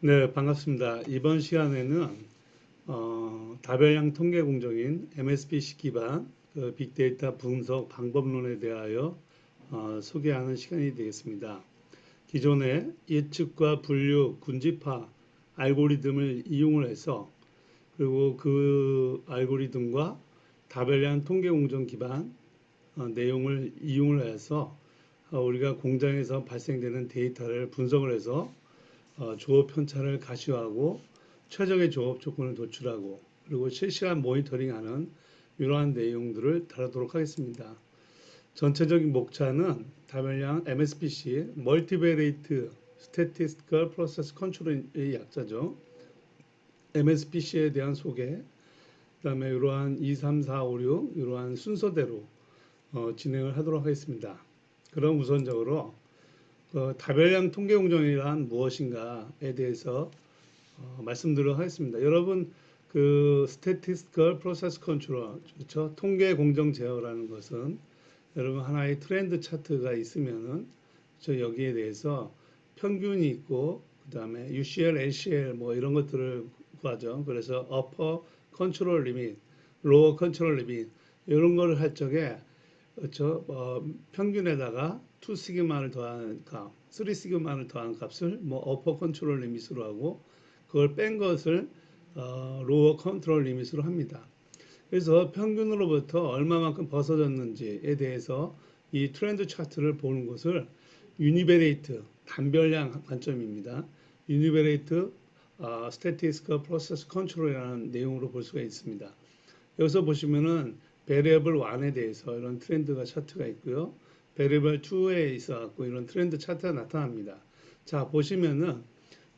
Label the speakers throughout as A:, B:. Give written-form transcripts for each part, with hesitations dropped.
A: 네, 반갑습니다. 이번 시간에는 다별양 통계 공정인 MSBC 기반 빅데이터 분석 방법론에 대하여 소개하는 시간이 되겠습니다. 기존의 예측과 분류, 군집화 알고리즘을 이용을 해서 그리고 그 알고리즘과 다별양 통계 공정 기반 내용을 이용을 해서 우리가 공장에서 발생되는 데이터를 분석을 해서 조업 편차를 가시화하고 최적의 조업 조건을 도출하고 그리고 실시간 모니터링하는 이러한 내용들을 다루도록 하겠습니다. 전체적인 목차는 다별량 MSBC 멀티베레이트 스태티스티컬 프로세스 컨트롤의 약자죠. MSBC에 대한 소개, 그다음에 이러한 2, 3, 4, 5, 6 이러한 순서대로 진행을 하도록 하겠습니다. 그럼 우선적으로 다별량 통계 공정이란 무엇인가에 대해서 말씀드리도록 하겠습니다. 여러분 그 statistical process control, 그렇죠? 통계 공정 제어라는 것은 여러분 하나의 트렌드 차트가 있으면은 저 여기에 대해서 평균이 있고 그다음에 UCL, LCL 뭐 이런 것들을 구하죠. 그래서 upper control limit, lower control limit 이런 거를 할 적에 그렇죠. 평균에다가 2 시그마를 더한 값, 3 시그마를 더한 값을 뭐 어퍼 컨트롤 리밋으로 하고 그걸 뺀 것을 로어 컨트롤 리밋으로 합니다. 그래서 평균으로부터 얼마만큼 벗어졌는지에 대해서 이 트렌드 차트를 보는 것을 유니베레이트 단별량 관점입니다. 유니베레이트 스태티스티컬 프로세스 컨트롤이라는 내용으로 볼 수가 있습니다. 여기서 보시면은 베리어블 1에 대해서 이런 트렌드가 차트가 있고요. 베리어블 2에 있어 갖고 이런 트렌드 차트가 나타납니다. 자, 보시면은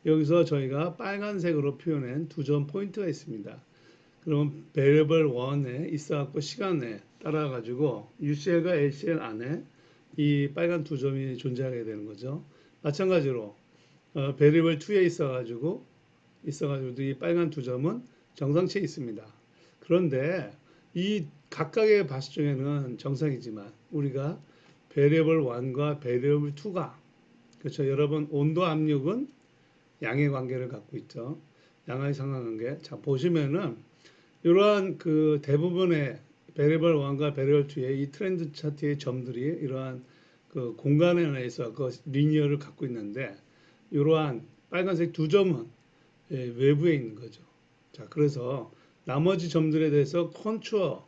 A: 여기서 저희가 빨간색으로 표현한 두 점 포인트가 있습니다. 그럼 베리어블 1에 있어 갖고 시간에 따라 가지고 UCL과 LCL 안에 이 빨간 두 점이 존재하게 되는 거죠. 마찬가지로 베리어블 2에 있어 가지고 이 빨간 두 점은 정상치에 있습니다. 그런데 이 각각의 바스 중에는 정상이지만 우리가 베리어블 1과 베리어블 2가 그렇죠. 여러분 온도 압력은 양의 관계를 갖고 있죠. 양의 상관관계. 자 보시면은 이러한 그 대부분의 베리어블 1과 베리어블 2의 이 트렌드 차트의 점들이 이러한 그 공간에 내에서 그 리니어를 갖고 있는데 이러한 빨간색 두 점은 외부에 있는 거죠. 자 그래서 나머지 점들에 대해서 컨트롤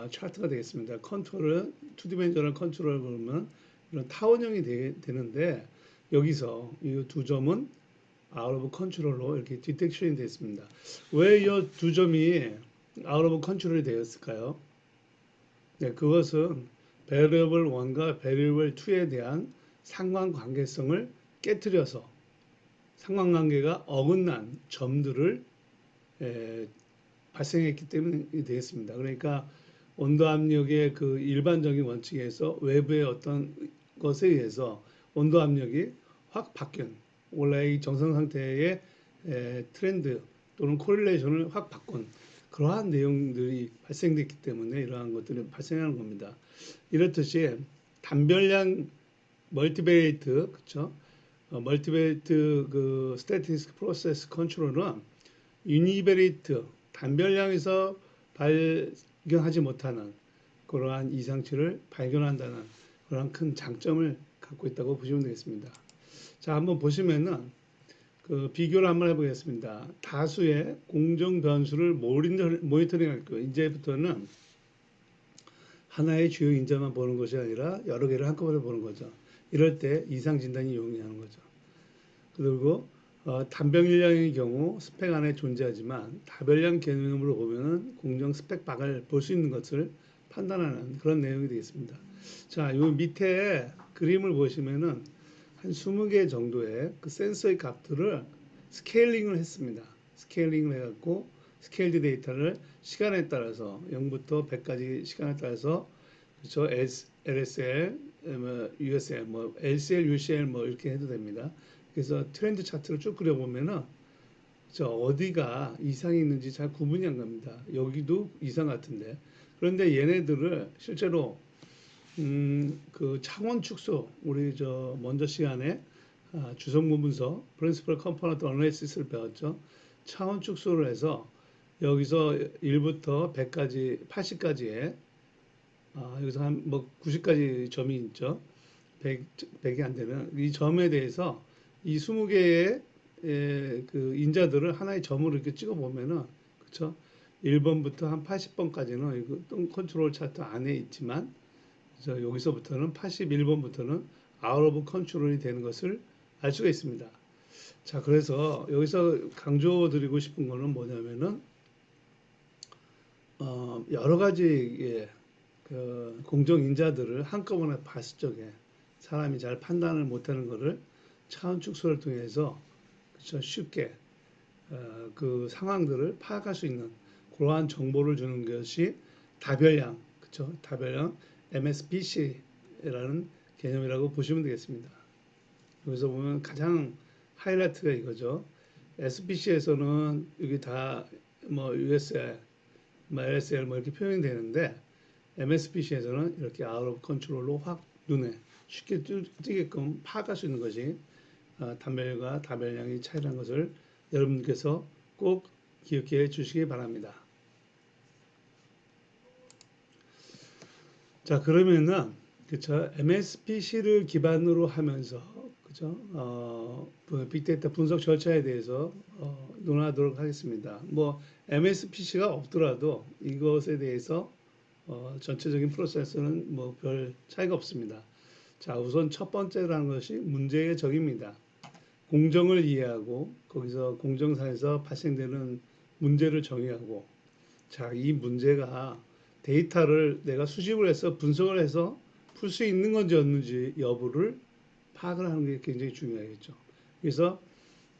A: 차트가 되겠습니다. 컨트롤은 투디멘전al 컨트롤을 보면 이런 타원형이 되는데 여기서 이 두 점은 아웃 오브 컨트롤로 이렇게 디텍션이 됐습니다. 왜 이 두 점이 아웃 오브 컨트롤이 되었을까요? 네, 그것은 베리어블 1과 베리어블 2에 대한 상관관계성을 깨뜨려서 상관관계가 어긋난 점들을 발생했기 때문에 되겠습니다. 그러니까 온도 압력의 그 일반적인 원칙에서 외부의 어떤 것에 의해서 온도 압력이 확 바뀐 원래 이 정상 상태의 트렌드 또는 코릴레이션을 확 바꾼 그러한 내용들이 발생됐기 때문에 이러한 것들이 발생하는 겁니다. 이렇듯이 단별량 멀티베이트 그렇죠? 멀티베이트 그 스태티스틱 프로세스 컨트롤은 유니베리트 단별량에서 발견하지 못하는 그러한 이상치를 발견한다는 그러한 큰 장점을 갖고 있다고 보시면 되겠습니다. 자, 한번 보시면은 그 비교를 한번 해보겠습니다. 다수의 공정 변수를 모니터링 할 거예요. 이제부터는 하나의 주요 인자만 보는 것이 아니라 여러 개를 한꺼번에 보는 거죠. 이럴 때 이상 진단이 용이하는 거죠. 그리고 단별량의 경우 스펙 안에 존재하지만 다별량 개념으로 보면은 공정 스펙 박을 볼 수 있는 것을 판단하는 그런 내용이 되겠습니다. 자, 요 밑에 그림을 보시면은 한 20개 정도의 그 센서의 값들을 스케일링을 했습니다. 스케일링을 해갖고 스케일드 데이터를 시간에 따라서 0부터 100까지 시간에 따라서 그렇죠. LSL, USL, 뭐 LCL, UCL 뭐 이렇게 해도 됩니다. 그래서 트렌드 차트를 쭉 그려보면은 저 어디가 이상이 있는지 잘 구분이 안 갑니다. 여기도 이상 같은데. 그런데 얘네들을 실제로 그 창원 축소 우리 저 먼저 시간에 주성분 분석, Principal Component Analysis를 배웠죠. 차원 축소를 해서 여기서 1부터 100까지, 80까지의 여기서 한 뭐 90까지 점이 있죠. 100이 안 되는 이 점에 대해서 이 20개의 그 인자들을 하나의 점으로 이렇게 찍어 보면은 그렇죠. 1번부터 한 80번까지는 이거 동 컨트롤 차트 안에 있지만 그래서 여기서부터는 81번부터는 아웃 오브 컨트롤이 되는 것을 알 수가 있습니다. 자, 그래서 여기서 강조드리고 싶은 거는 뭐냐면은 여러 가지의 그 공정인자들을 한꺼번에 봤을 적에 사람이 잘 판단을 못하는 것을 차원 축소를 통해서 그쵸, 쉽게 그 상황들을 파악할 수 있는 그러한 정보를 주는 것이 다별양, 그쵸? 다별양 MSBC라는 개념이라고 보시면 되겠습니다. 여기서 보면 가장 하이라이트가 이거죠. SBC에서는 여기 다 뭐 USL, 뭐 LSL 뭐 이렇게 표현이 되는데 MSBC에서는 이렇게 아웃 오브 컨트롤로 확 눈에 쉽게 띄게끔 파악할 수 있는 것이 단별과 다별량의 차이라는 것을 여러분께서 꼭 기억해 주시기 바랍니다. 자, 그러면은 그쵸 MSBC를 기반으로 하면서 그죠 빅데이터 분석 절차에 대해서 논하도록 하겠습니다. 뭐 MSBC가 없더라도 이것에 대해서 전체적인 프로세스는 뭐 별 차이가 없습니다. 자, 우선 첫 번째라는 것이 문제의 적입니다. 공정을 이해하고 거기서 공정사에서 발생되는 문제를 정의하고 자, 이 문제가 데이터를 내가 수집을 해서 분석을 해서 풀 수 있는 건지 없는지 여부를 파악을 하는 게 굉장히 중요하겠죠. 그래서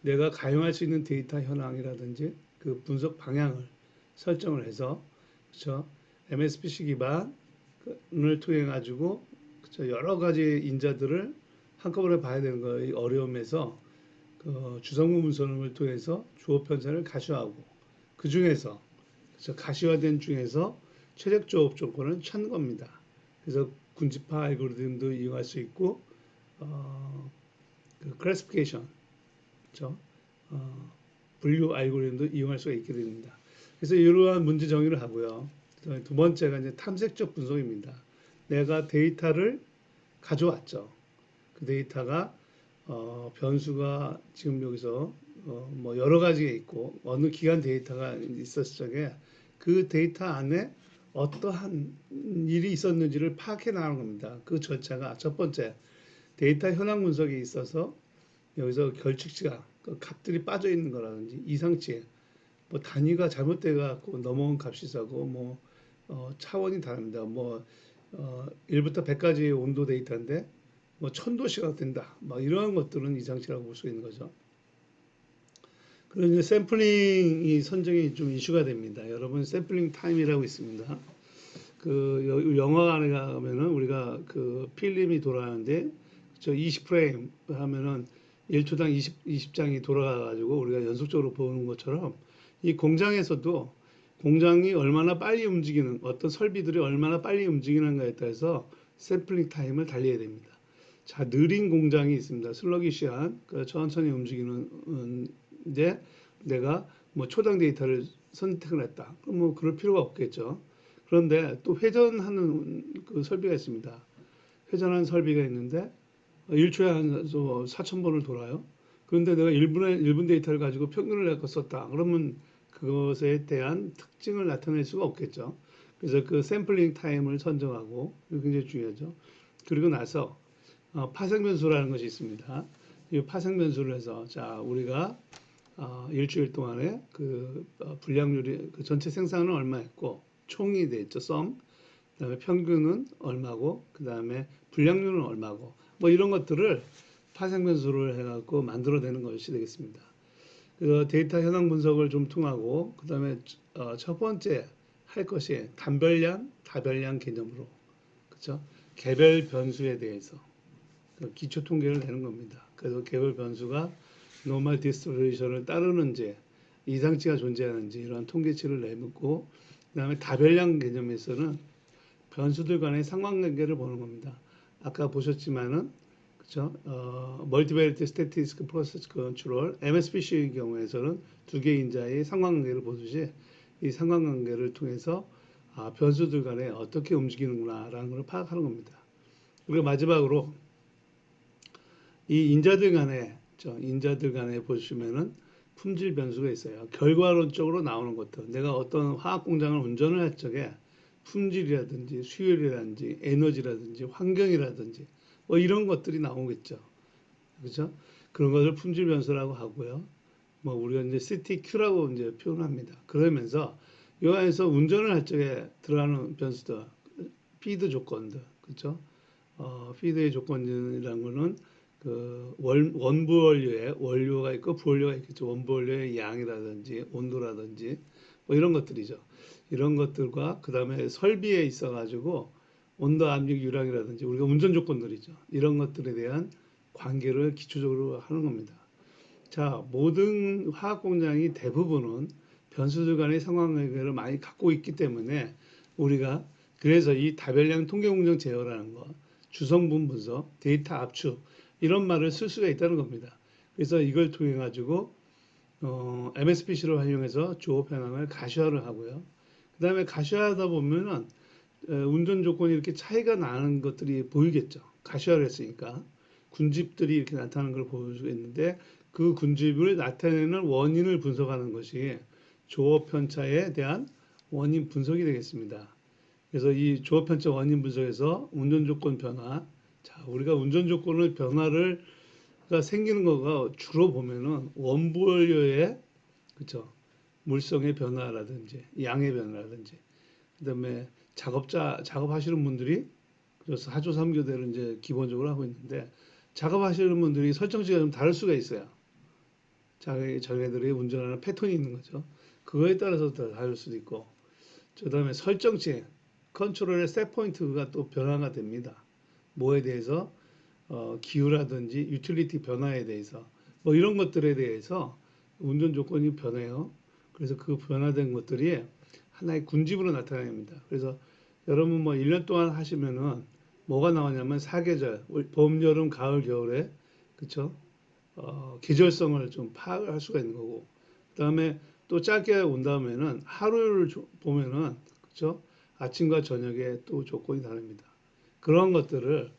A: 내가 가용할 수 있는 데이터 현황이라든지 그 분석 방향을 설정을 해서 그렇죠. MSBC 기반을 통해 가지고 그렇죠. 여러 가지 인자들을 한꺼번에 봐야 되는 거의 어려움에서 그 주성분 분석을 통해서 주어 편차를 가시화하고 그 중에서 그래서 가시화된 중에서 최적 조업 조건을 찾는 겁니다. 그래서 군집화 알고리즘도 이용할 수 있고 그 클래시피케이션 그렇죠? 분류 알고리즘도 이용할 수가 있게 됩니다. 그래서 이러한 문제 정의를 하고요. 두 번째가 이제 탐색적 분석입니다. 내가 데이터를 가져왔죠. 그 데이터가 변수가 지금 여기서 뭐 여러 가지가 있고 어느 기간 데이터가 있었을 적에 그 데이터 안에 어떠한 일이 있었는지를 파악해 나가는 겁니다. 그 절차가 첫 번째 데이터 현황 분석에 있어서 여기서 결측치가 그 값들이 빠져 있는 거라든지 이상치 뭐 단위가 잘못돼 갖고 넘어온 값이 있고 뭐 차원이 다릅니다. 뭐 1부터 100까지 온도 데이터인데 뭐 1000도씨가 된다. 막 이러한 것들은 이상치라고 볼 수 있는 거죠. 그리고 이제 샘플링이 선정이 좀 이슈가 됩니다. 여러분 샘플링 타임이라고 있습니다. 그 영화관에 가면은 우리가 그 필름이 돌아가는데 저 20프레임 하면은 1초당 20장이 돌아가가지고 우리가 연속적으로 보는 것처럼 이 공장에서도 공장이 얼마나 빨리 움직이는 어떤 설비들이 얼마나 빨리 움직이는가에 따라서 샘플링 타임을 달려야 됩니다. 자, 느린 공장이 있습니다. 슬러기시한 그 천천히 움직이는데 내가 뭐 초당 데이터를 선택을 했다. 그럼 뭐 그럴 필요가 없겠죠. 그런데 또 회전하는 그 설비가 있습니다. 회전하는 설비가 있는데 1초에 한 4,000번을 돌아요. 그런데 내가 1분 데이터를 가지고 평균을 내가 썼다. 그러면 그것에 대한 특징을 나타낼 수가 없겠죠. 그래서 그 샘플링 타임을 선정하고 굉장히 중요하죠. 그리고 나서 파생 변수라는 것이 있습니다. 이 파생 변수를 해서 자 우리가 일주일 동안에 그 분량률이 그 전체 생산은 얼마였고 총이 돼 있죠. 썸. 그다음에 평균은 얼마고 그다음에 분량률은 얼마고 뭐 이런 것들을 파생 변수를 해갖고 만들어내는 것이 되겠습니다. 그 데이터 현황 분석을 좀 통하고 그다음에 첫 번째 할 것이 단별량, 다별량 개념으로 그렇죠? 개별 변수에 대해서 그 기초 통계를 내는 겁니다. 그래서 개별 변수가 노멀 디스트리뷰션을 따르는지 이상치가 존재하는지 이러한 통계치를 내놓고 그다음에 다별량 개념에서는 변수들 간의 상관관계를 보는 겁니다. 아까 보셨지만은 그죠? 멀티베리티 스태티스틱 프로세스 컨트롤 MSBC의 경우에서는 두 개의 인자의 상관관계를 보듯이 이 상관관계를 통해서 변수들 간에 어떻게 움직이는구나라는 걸 파악하는 겁니다. 그리고 마지막으로 이 인자들 간에 보시면은 품질 변수가 있어요. 결과론적으로 나오는 것들. 내가 어떤 화학 공장을 운전을 할 적에 품질이라든지 수율이라든지 에너지라든지 환경이라든지 뭐 이런 것들이 나오겠죠. 그렇죠? 그런 것을 품질 변수라고 하고요. 뭐 우리가 이제 CTQ라고 이제 표현합니다. 그러면서 이 안에서 운전을 할 적에 들어가는 변수들, 피드 조건들, 그렇죠? 피드의 조건이라는 거는 그 원부 원료에 원료가 있고 부원료가 있겠죠. 원부 원료의 양이라든지 온도라든지 뭐 이런 것들이죠. 이런 것들과 그 다음에 설비에 있어 가지고 온도, 압력, 유량이라든지 우리가 운전 조건들이죠. 이런 것들에 대한 관계를 기초적으로 하는 겁니다. 자, 모든 화학 공장이 대부분은 변수들 간의 상관관계를 많이 갖고 있기 때문에 우리가 그래서 이 다별량 통계 공정 제어라는 거, 주성분 분석, 데이터 압축 이런 말을 쓸 수가 있다는 겁니다. 그래서 이걸 통해 가지고 MSBC를 활용해서 조업 현황을 가시화를 하고요. 그 다음에 가시화하다 보면은 운전 조건이 이렇게 차이가 나는 것들이 보이겠죠. 가시화를 했으니까 군집들이 이렇게 나타나는 걸 보여주겠는데 그 군집을 나타내는 원인을 분석하는 것이 조업 편차에 대한 원인 분석이 되겠습니다. 그래서 이 조업 편차 원인 분석에서 운전 조건 변화, 자 우리가 운전 조건의 변화를 생기는 거가 주로 보면은 원부 원료의 그쵸 물성의 변화라든지 양의 변화라든지 그다음에 작업하시는 분들이 그래서 4조 3교대를 이제 기본적으로 하고 있는데 작업하시는 분들이 설정치가 좀 다를 수가 있어요. 자기들이 운전하는 패턴이 있는 거죠. 그거에 따라서 다를 수도 있고 그다음에 설정치 컨트롤의 셋 포인트가 또 변화가 됩니다. 뭐에 대해서 기후라든지 유틸리티 변화에 대해서 뭐 이런 것들에 대해서 운전 조건이 변해요. 그래서 그 변화된 것들이 하나의 군집으로 나타납니다. 그래서 여러분 뭐 1년 동안 하시면은 뭐가 나오냐면 사계절, 봄, 여름, 가을, 겨울에 그쵸? 계절성을 좀 파악할 수가 있는 거고 그다음에 또 짧게 온 다음에는 하루를 보면은 그쵸? 아침과 저녁에 또 조건이 다릅니다. 그런 것들을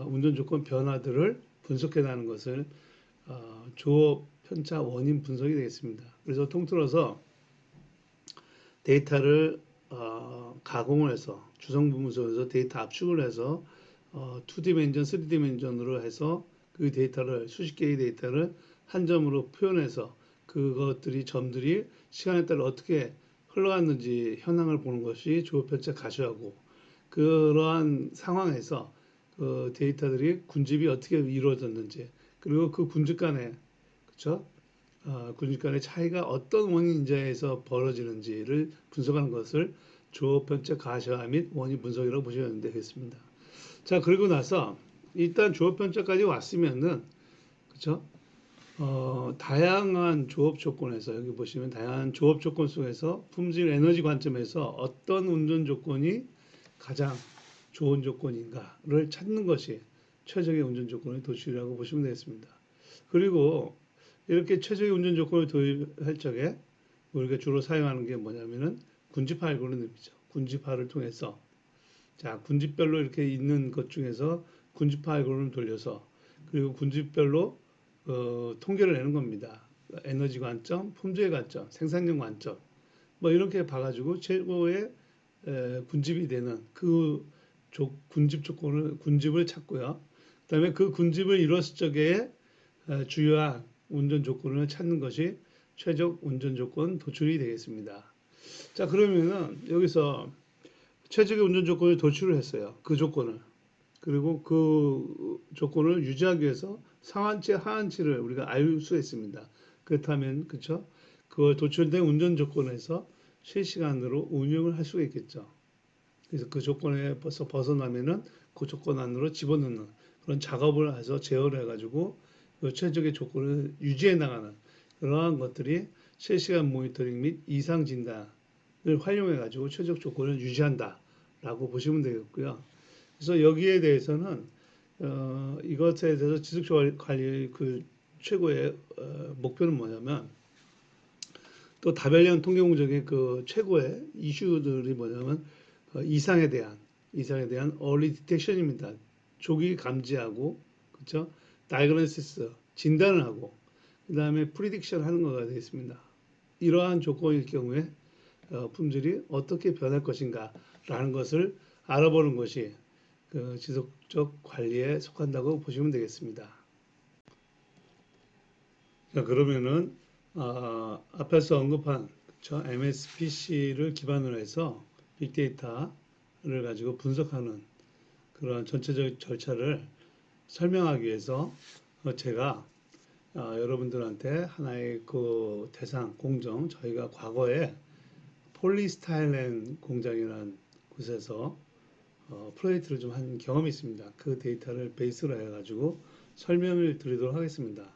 A: 운전 조건 변화들을 분석해 나가는 것을 조업 편차 원인 분석이 되겠습니다. 그래서 통틀어서 데이터를 가공을 해서 주성분 분석에서 데이터 압축을 해서 2디멘전, 3디멘전으로 해서 그 데이터를 수십 개의 데이터를 한 점으로 표현해서 그것들이 점들이 시간에 따라 어떻게 흘러갔는지 현황을 보는 것이 조업 편차 가시화고 그러한 상황에서 그 데이터들이 군집이 어떻게 이루어졌는지 그리고 그 군집 간에 그렇죠? 군집 간의 차이가 어떤 원인자에서 벌어지는지를 분석하는 것을 조업 편차 가시화 및 원인 분석이라고 보시면 되겠습니다. 자, 그리고 나서 일단 조업 편차까지 왔으면은 그렇죠? 다양한 조업 조건에서 여기 보시면 다양한 조업 조건 속에서 품질 에너지 관점에서 어떤 운전 조건이 가장 좋은 조건인가를 찾는 것이 최적의 운전 조건의 도출이라고 보시면 되겠습니다. 그리고 이렇게 최적의 운전 조건을 도입할 적에 우리가 주로 사용하는 게 뭐냐면은 군집화 알고리즘이죠. 군집화를 통해서 자 군집별로 이렇게 있는 것 중에서 군집화 알고리즘을 돌려서 그리고 군집별로 통계를 내는 겁니다. 에너지 관점, 품질 관점, 생산력 관점 뭐 이렇게 봐가지고 최고의 군집이 되는 그 군집 조건을 군집을 찾고요. 그다음에 그 군집을 이뤘을 적에 주요한 운전 조건을 찾는 것이 최적 운전 조건 도출이 되겠습니다. 자 그러면은 여기서 최적의 운전 조건을 도출을 했어요. 그 조건을 그리고 그 조건을 유지하기 위해서 상한치, 하한치를 우리가 알 수 있습니다. 그렇다면 그렇죠? 그걸 도출된 운전 조건에서 실시간으로 운영을 할 수가 있겠죠. 그래서 그 조건에 벗어나면은 그 조건 안으로 집어넣는 그런 작업을 해서 제어를 해가지고 그 최적의 조건을 유지해 나가는 그러한 것들이 실시간 모니터링 및 이상 진단을 활용해 가지고 최적 조건을 유지한다라고 보시면 되겠고요. 그래서 여기에 대해서는 이것에 대해서 지속적 관리 그 최고의 목표는 뭐냐면 또 다변형 통계 공정의 그 최고의 이슈들이 뭐냐면 이상에 대한 early detection입니다. 조기 감지하고 그렇죠? diagnosis 진단을 하고 그다음에 prediction 하는 거가 되겠습니다. 이러한 조건일 경우에 품질이 어떻게 변할 것인가라는 것을 알아보는 것이 그 지속적 관리에 속한다고 보시면 되겠습니다. 자, 그러면은 앞에서 언급한 그쵸? MSPC를 기반으로 해서 빅데이터를 가지고 분석하는 그런 전체적 절차를 설명하기 위해서 제가 여러분들한테 하나의 그 대상 공정 저희가 과거에 폴리스타일렌 공장이라는 곳에서 프로젝트를 좀 한 경험이 있습니다. 그 데이터를 베이스로 해가지고 설명을 드리도록 하겠습니다.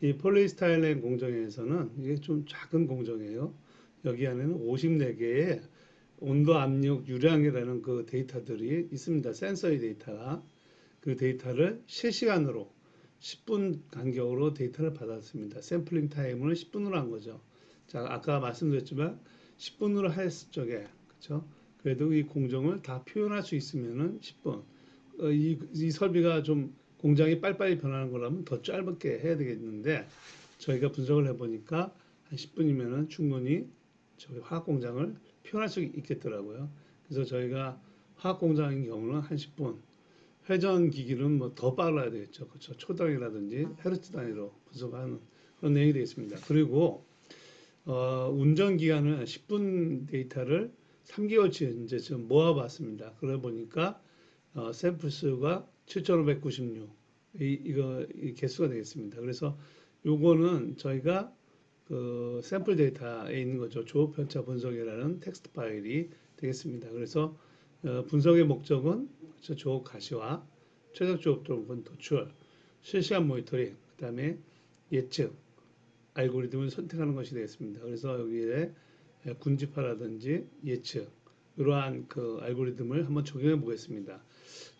A: 이 폴리스타일렌 공정에서는 이게 좀 작은 공정이에요. 여기 안에는 54개의 온도, 압력, 유량이라는 그 데이터들이 있습니다. 센서의 데이터가. 그 데이터를 실시간으로 10분 간격으로 데이터를 받았습니다. 샘플링 타임을 10분으로 한 거죠. 자, 아까 말씀드렸지만 10분으로 했을 적에, 그렇죠? 그래도 이 공정을 다 표현할 수 있으면은 10분. 이 설비가 좀 공장이 빨리빨리 변하는 거라면 더 짧게 해야 되겠는데 저희가 분석을 해보니까 한 10분이면은 충분히 저희 화학 공장을 표현할 수 있겠더라고요. 그래서 저희가 화학 공장인 경우는 한 10분, 회전 기기는 뭐 더 빨라야 되겠죠. 그렇죠. 초당이라든지 헤르츠 단위로 분석하는 그런 내용이 되겠습니다. 그리고 운전 기간은 10분 데이터를 3개월치 이제 좀 모아봤습니다. 그러다 보니까 샘플 수가 7,596 이 개수가 되겠습니다. 그래서 요거는 저희가 그 샘플 데이터에 있는 거죠. 조업 편차 분석이라는 텍스트 파일이 되겠습니다. 그래서 분석의 목적은 조업 가시화, 최적 조업 동권 도출, 실시간 모니터링, 그다음에 예측, 알고리즘을 선택하는 것이 되겠습니다. 그래서 여기에 군집화라든지 예측 이러한 그 알고리즘을 한번 적용해 보겠습니다.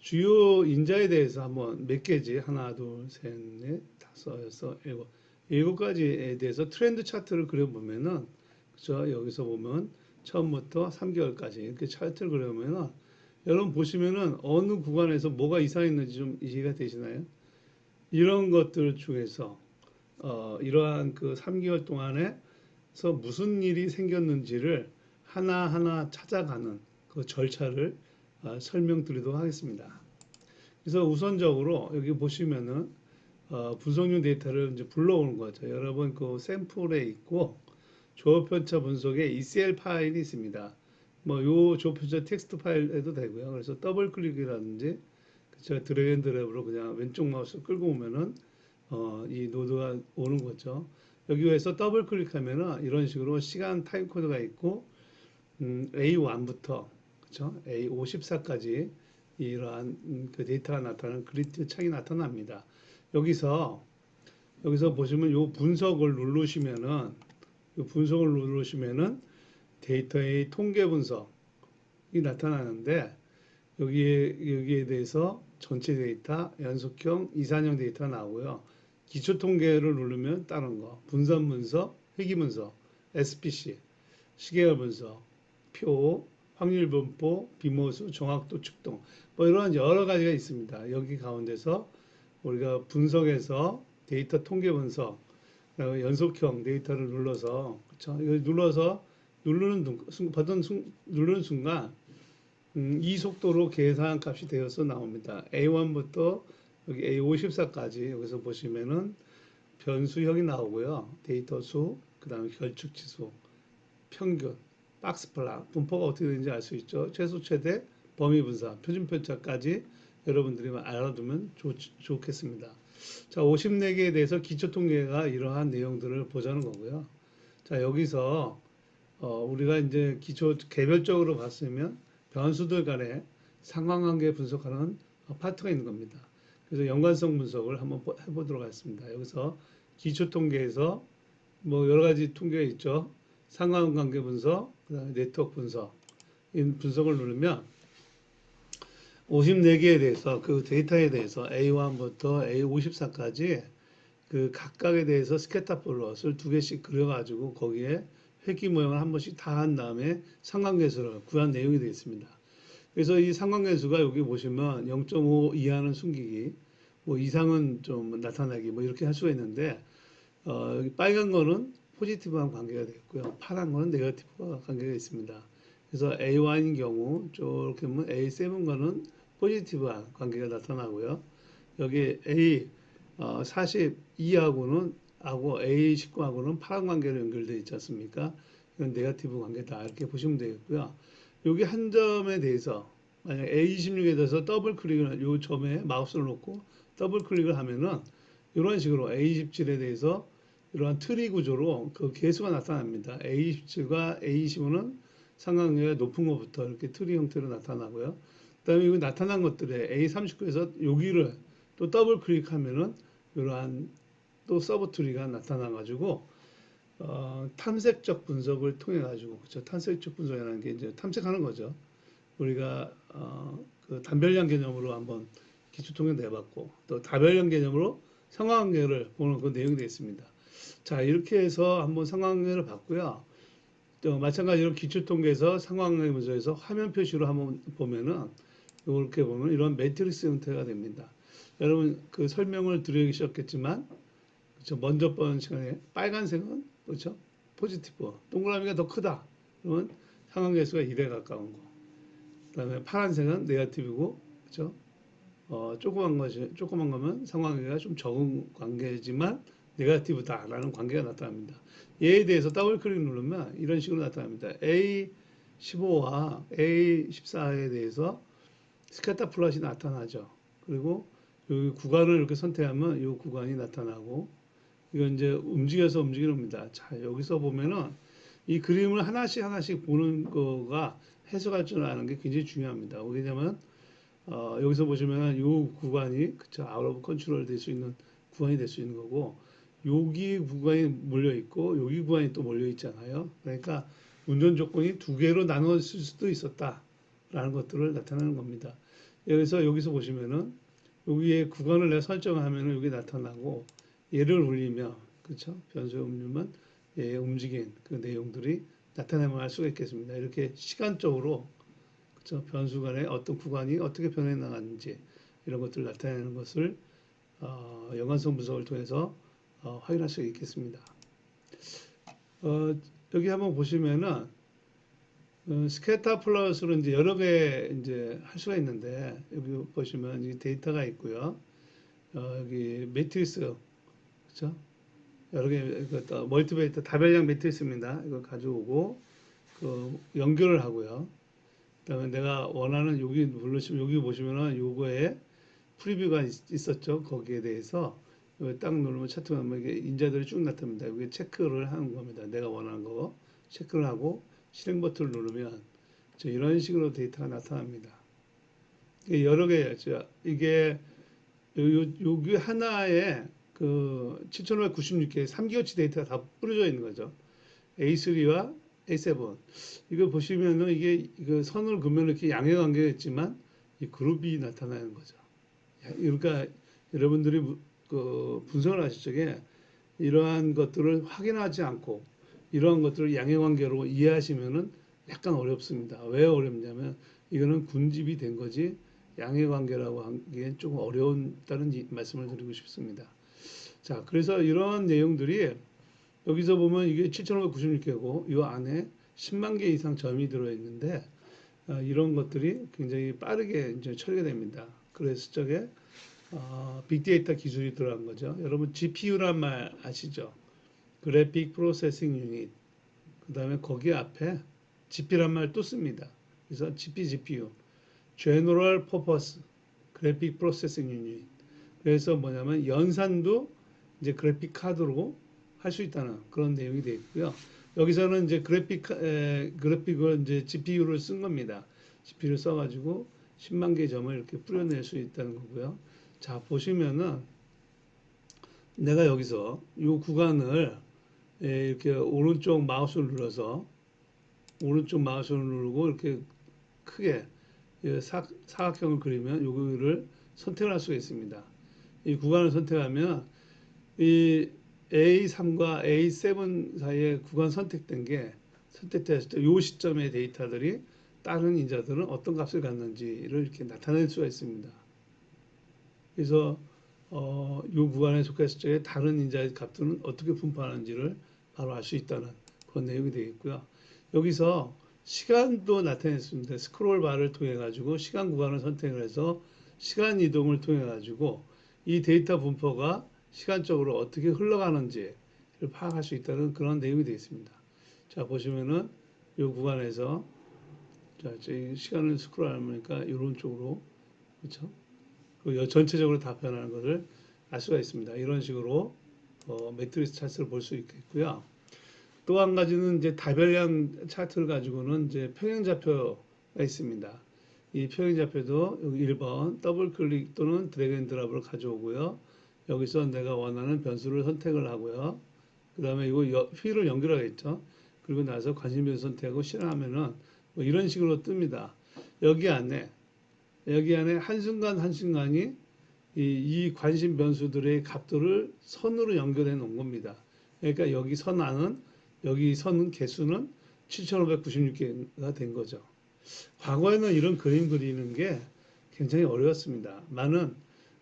A: 주요 인자에 대해서 한번 몇 개지? 하나, 둘, 셋, 넷, 다섯, 여섯, 일곱. 7가지에 대해서 트렌드 차트를 그려보면은, 그죠? 여기서 보면 처음부터 3개월까지 이렇게 차트를 그려보면은, 여러분 보시면은 어느 구간에서 뭐가 이상했는지 좀 이해가 되시나요? 이런 것들 중에서, 이러한 그 3개월 동안에서 무슨 일이 생겼는지를 하나하나 찾아가는 그 절차를 설명드리도록 하겠습니다. 그래서 우선적으로 여기 보시면은 분석용 데이터를 이제 불러오는 거죠. 여러분 그 샘플에 있고 조업 편차 분석에 ECL 파일이 있습니다. 뭐 요 조업 편차 텍스트 파일에도 되고요. 그래서 더블 클릭이라든지 그쵸 드래그 앤 드랍으로 그냥 왼쪽 마우스 끌고 오면은 이 노드가 오는 거죠. 여기에서 더블 클릭하면은 이런 식으로 시간 타임 코드가 있고 A1부터 그쵸 A54까지 이러한 그 데이터가 나타나는 그리드 창이 나타납니다. 여기서 보시면 요 분석을 누르시면은 데이터의 통계 분석이 나타나는데 여기에 대해서 전체 데이터, 연속형, 이산형 데이터가 나오고요. 기초 통계를 누르면 다른 거, 분산 분석, 회귀 분석, SPC, 시계열 분석, 표, 확률 분포, 비모수, 정확도 측정, 뭐 이런 여러 가지가 있습니다. 여기 가운데서 우리가 분석해서 데이터 통계 분석, 연속형 데이터를 눌러서, 그쵸? 이걸 눌러서 누르는 순간 이 속도로 계산 값이 되어서 나옵니다. A1부터 여기 A54까지 여기서 보시면은 변수형이 나오고요. 데이터 수, 그 다음에 결축 지수, 평균, 박스 플랑, 분포가 어떻게 되는지 알 수 있죠. 최소, 최대, 범위 분산, 표준 편차까지 여러분들이 알아두면 좋겠습니다. 자, 54개에 대해서 기초 통계가 이러한 내용들을 보자는 거고요. 자, 여기서 우리가 이제 기초 개별적으로 봤으면 변수들 간의 상관관계 분석하는 파트가 있는 겁니다. 그래서 연관성 분석을 한번 해보도록 하겠습니다. 여기서 기초 통계에서 뭐 여러 가지 통계가 있죠. 상관관계 분석, 그다음에 네트워크 분석, 이 분석을 누르면 54개에 대해서 그 데이터에 대해서 A1부터 A54까지 그 각각에 대해서 스캐터플롯을 두 개씩 그려가지고 거기에 회귀 모형을 한 번씩 다 한 다음에 상관계수를 구한 내용이 되어 있습니다. 그래서 이 상관계수가 여기 보시면 0.5 이하는 숨기기, 뭐 이상은 좀 나타나기, 뭐 이렇게 할 수가 있는데 빨간 거는 포지티브한 관계가 되겠고요. 파란 거는 네거티브와 관계가 있습니다. 그래서 A1인 경우 이렇게 보면 A7과는 포지티브한 관계가 나타나고요. 여기 A 42하고는 A19하고는 파란 관계로 연결되어 있지 않습니까? 이건 네거티브 관계다 이렇게 보시면 되겠고요. 여기 한 점에 대해서 만약 A26에 대해서 더블 클릭을 요 점에 마우스를 놓고 더블 클릭을 하면은 이런 식으로 A27에 대해서 이러한 트리 구조로 그 계수가 나타납니다. A27과 A25는 상관관계가 높은 것부터 이렇게 트리 형태로 나타나고요. 그다음에 이 나타난 것들에 A39에서 여기를 또 더블 클릭하면은 이러한 또 서브 트리가 나타나 가지고 탐색적 분석을 통해 가지고 그렇죠. 탐색적 분석이라는 게 이제 탐색하는 거죠. 우리가 그 단별량 개념으로 한번 기초 통계 내봤고 또 다별량 개념으로 상관관계를 보는 그 내용이 되어 있습니다. 자 이렇게 해서 한번 상관관계를 봤고요. 또 마찬가지로 기초 통계에서 상관관계 문제에서 화면 표시로 한번 보면은 이렇게 보면 이런 매트리스 형태가 됩니다. 여러분 그 설명을 드리셨겠지만 그렇죠? 먼저 번 시간에 빨간색은 그렇죠? 포지티브 동그라미가 더 크다. 그러면 상관계수가 1에 가까운 거. 그다음에 파란색은 네거티브고 그렇죠? 조그만 거면 상관관계가 좀 적은 관계지만 네거티브다라는 관계가 나타납니다. 얘에 대해서 더블 클릭 누르면 이런 식으로 나타납니다. A15와 A14에 대해서 스캐터 플롯이 나타나죠. 그리고 이 구간을 이렇게 선택하면 이 구간이 나타나고 이건 이제 움직여서 움직이는 겁니다. 자, 여기서 보면은 이 그림을 하나씩 보는 거가 해석할 줄 아는 게 굉장히 중요합니다. 왜냐면 여기서 보시면 이 구간이 그쵸 아웃 오브 컨트롤 될 수 있는 구간이 될 수 있는 거고 여기 구간이 몰려 있고 여기 구간이 또 몰려 있잖아요. 그러니까 운전 조건이 두 개로 나누었을 수도 있었다라는 것들을 나타내는 겁니다. 그래서 여기서 보시면은 여기에 구간을 내가 설정하면은 여기 나타나고 얘를 올리면 그렇죠 변수에 올리면 얘의 움직인 그 내용들이 나타내면 알 수가 있겠습니다. 이렇게 시간적으로 그렇죠? 변수 간의 어떤 구간이 어떻게 변해 나가는지 이런 것들을 나타내는 것을 연관성 분석을 통해서 확인할 수 있겠습니다. 여기 한번 보시면은 스캐터 플러스로 이제 여러 개 이제 할 수가 있는데 여기 보시면 이 데이터가 있고요. 여기 매트리스 그렇죠? 여러 개 멀티베이터 다별량 매트리스입니다. 이걸 가져오고 그 연결을 하고요. 그다음에 내가 원하는 여기 누르시면 여기 보시면은 요거에 프리뷰가 있었죠. 거기에 대해서 딱 누르면 차트 가면 이게 인자들이 쭉 나타납니다. 여기 체크를 하는 겁니다. 내가 원하는 거 체크를 하고 실행 버튼을 누르면 이런 식으로 데이터가 나타납니다. 이게 여러 개죠. 이게 여기 하나에 그 7,596개의 3기어치 데이터가 다 뿌려져 있는 거죠. A3와 A7. 이거 보시면은 이게 선을 그으면 이렇게 양의 관계가 있지만 이 그룹이 나타나는 거죠. 그러니까 여러분들이 그 분석을 하실 적에 이러한 것들을 확인하지 않고 이러한 것들을 양의 관계로 이해하시면은 약간 어렵습니다. 왜 어렵냐면 이거는 군집이 된 거지 양의 관계라고 하기엔 조금 어려운다는 말씀을 드리고 싶습니다. 자, 그래서 이런 내용들이 여기서 보면 이게 7,596개고 이 안에 10만 개 이상 점이 들어있는데 이런 것들이 굉장히 빠르게 이제 처리가 됩니다. 그래서 저게 빅데이터 기술이 들어간 거죠. 여러분 GPU란 말 아시죠? 그래픽 프로세싱 유닛. 그 다음에 거기 앞에 GP란 말 또 씁니다. 그래서 GPU, General Purpose 그래픽 프로세싱 유닛. 그래서 뭐냐면 연산도 이제 그래픽 카드로 할 수 있다는 그런 내용이 되어 있고요. 여기서는 이제 그래픽을 이제 GPU를 쓴 겁니다. GPU를 써가지고 10만 개 점을 이렇게 뿌려낼 수 있다는 거고요. 자, 보시면은 내가 여기서 이 구간을 이렇게 오른쪽 마우스를 눌러서 오른쪽 마우스를 누르고 이렇게 크게 사각형을 그리면 요거를 선택을 할 수가 있습니다. 이 구간을 선택하면 이 A3과 A7 사이에 구간 선택됐을 때 이 시점의 데이터들이 다른 인자들은 어떤 값을 갖는지를 이렇게 나타낼 수가 있습니다. 그래서 이 구간에 속했을 때 다른 인자의 값들은 어떻게 분포하는지를 바로 알 수 있다는 그런 내용이 되겠고요. 여기서 시간도 나타냈습니다. 스크롤 바를 통해 가지고 시간 구간을 선택을 해서 시간 이동을 통해 가지고 이 데이터 분포가 시간적으로 어떻게 흘러가는지를 파악할 수 있다는 그런 내용이 되겠습니다. 자, 보시면은 이 구간에서 자, 저희 시간을 스크롤하니까 이런 쪽으로 그렇죠? 그 전체적으로 다 변하는 것을 알 수가 있습니다. 이런 식으로 매트리스 차트를 볼 수 있겠고요. 또 한 가지는 이제 다별량 차트를 가지고는 이제 평행좌표가 있습니다. 이 평행좌표도 여기 1번 더블 클릭 또는 드래그 앤 드랍을 가져오고요. 여기서 내가 원하는 변수를 선택을 하고요. 그 다음에 이거 휠을 연결하겠죠. 그리고 나서 관심 변수 선택하고 실행하면은 뭐 이런 식으로 뜹니다. 여기 안에 한순간 한순간이 이 관심 변수들의 값들을 선으로 연결해 놓은 겁니다. 그러니까 여기 선은 개수는 7,596개가 된 거죠. 과거에는 이런 그림 그리는 게 굉장히 어려웠습니다. 많은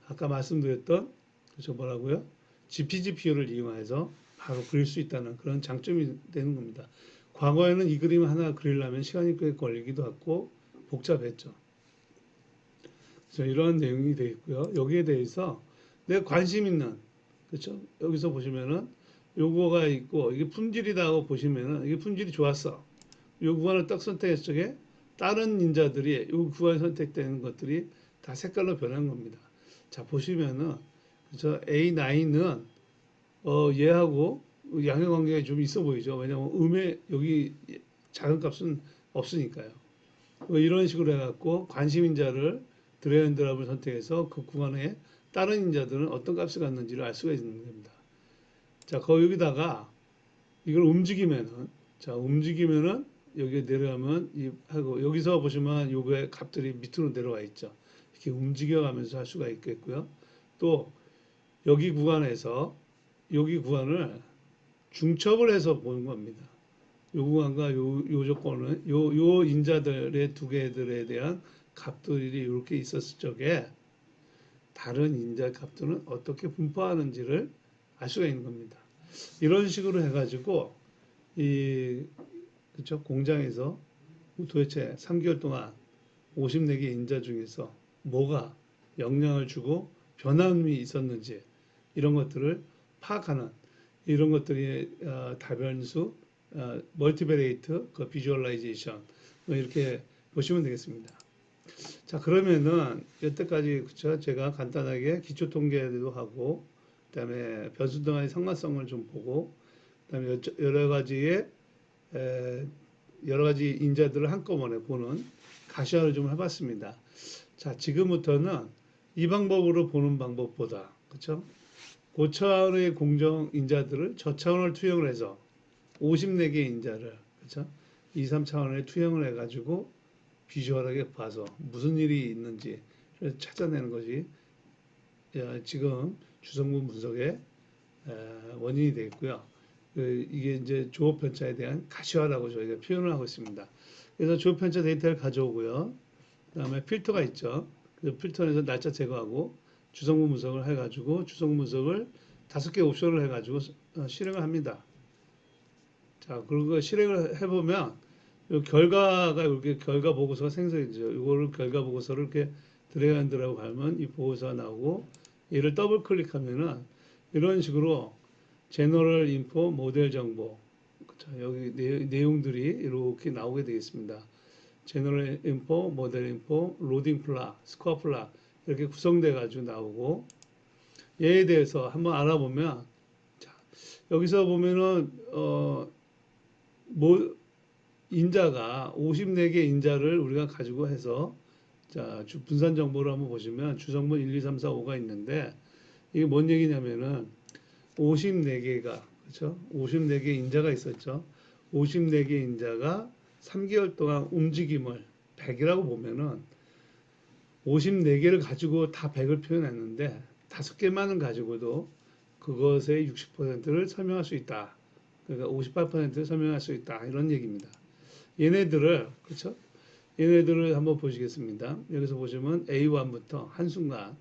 A: 아까 말씀드렸던 그죠 뭐라고요? GPGPU를 이용해서 바로 그릴 수 있다는 그런 장점이 되는 겁니다. 과거에는 이 그림 하나 그리려면 시간이 꽤 걸리기도 했고 복잡했죠. 이런 내용이 되어 있고요. 여기에 대해서 내 관심 있는 그렇죠? 여기서 보시면은 요거가 있고 이게 품질이라고 보시면은 이게 품질이 좋았어. 요 구간을 딱 선택했을 적에 다른 인자들이 요 구간에 선택되는 것들이 다 색깔로 변한 겁니다. 자 보시면은 그렇죠? A9은 얘하고 양의 관계가 좀 있어 보이죠. 왜냐하면 여기 작은 값은 없으니까요. 이런 식으로 해갖고 관심 인자를 드래그 앤 드랍을 선택해서 그 구간에 다른 인자들은 어떤 값을 갖는지를 알 수가 있는 겁니다. 자, 여기다가 이걸 움직이면은 여기에 내려가면 하고 여기서 보시면 요거의 값들이 밑으로 내려와 있죠. 이렇게 움직여가면서 할 수가 있겠고요. 또 여기 구간을 중첩을 해서 보는 겁니다. 요 구간과 요 조건은 요 인자들의 두 개들에 대한 값들이 이렇게 있었을 적에 다른 인자 값들은 어떻게 분포하는지를 알 수가 있는 겁니다. 이런 식으로 해가지고 그쵸? 공장에서 도대체 3개월 동안 54개 인자 중에서 뭐가 영향을 주고 변함이 있었는지 이런 것들을 파악하는 이런 것들이 다변수, 멀티베레이트, 그 비주얼라이제이션 이렇게 보시면 되겠습니다. 자 그러면은 여태까지 그쵸? 제가 간단하게 기초 통계도 하고 그다음에 변수 등의 상관성을 좀 보고 그다음에 여러 가지 인자들을 한꺼번에 보는 가시화를 좀 해봤습니다. 자 지금부터는 이 방법으로 보는 방법보다 그렇죠? 고차원의 공정 인자들을 저차원을 투영을 해서 54개 인자를 그렇죠? 2, 3차원에 투영을 해가지고 비주얼하게 봐서 무슨 일이 있는지 찾아내는 것이 지금 주성분 분석의 원인이 되겠고요. 이게 이제 조업 편차에 대한 가시화라고 저희가 표현을 하고 있습니다. 그래서 조업 편차 데이터를 가져오고요. 그다음에 필터가 있죠. 그 필터에서 날짜 제거하고 주성분 분석을 해가지고 주성분 분석을 5개 옵션을 해가지고 실행을 합니다. 자, 그리고 실행을 해보면 결과가 이렇게 결과 보고서가 생성이죠. 이거를 결과 보고서를 이렇게 드래그 앤 드랍하고 가면 이 보고서가 나오고 얘를 더블 클릭하면은 이런 식으로 제너럴 인포 모델 정보 자, 여기 내용들이 이렇게 나오게 되겠습니다. 제너럴 인포 모델 인포 로딩 플라 스코어 플라 이렇게 구성돼 가지고 나오고 얘에 대해서 한번 알아보면 자, 여기서 보면은 인자가 54개 인자를 우리가 가지고 해서 자, 분산 정보를 한번 보시면 주성분 1, 2, 3, 4, 5가 있는데 이게 뭔 얘기냐면은 54개가 그렇죠? 54개 인자가 있었죠. 54개 인자가 3개월 동안 움직임을 100이라고 보면은 54개를 가지고 다 100을 표현했는데 5개만은 가지고도 그것의 60%를 설명할 수 있다. 그러니까 58%를 설명할 수 있다. 이런 얘기입니다. 얘네들을 그렇죠? 얘네들을 한번 보시겠습니다. 여기서 보시면 A1부터 한순간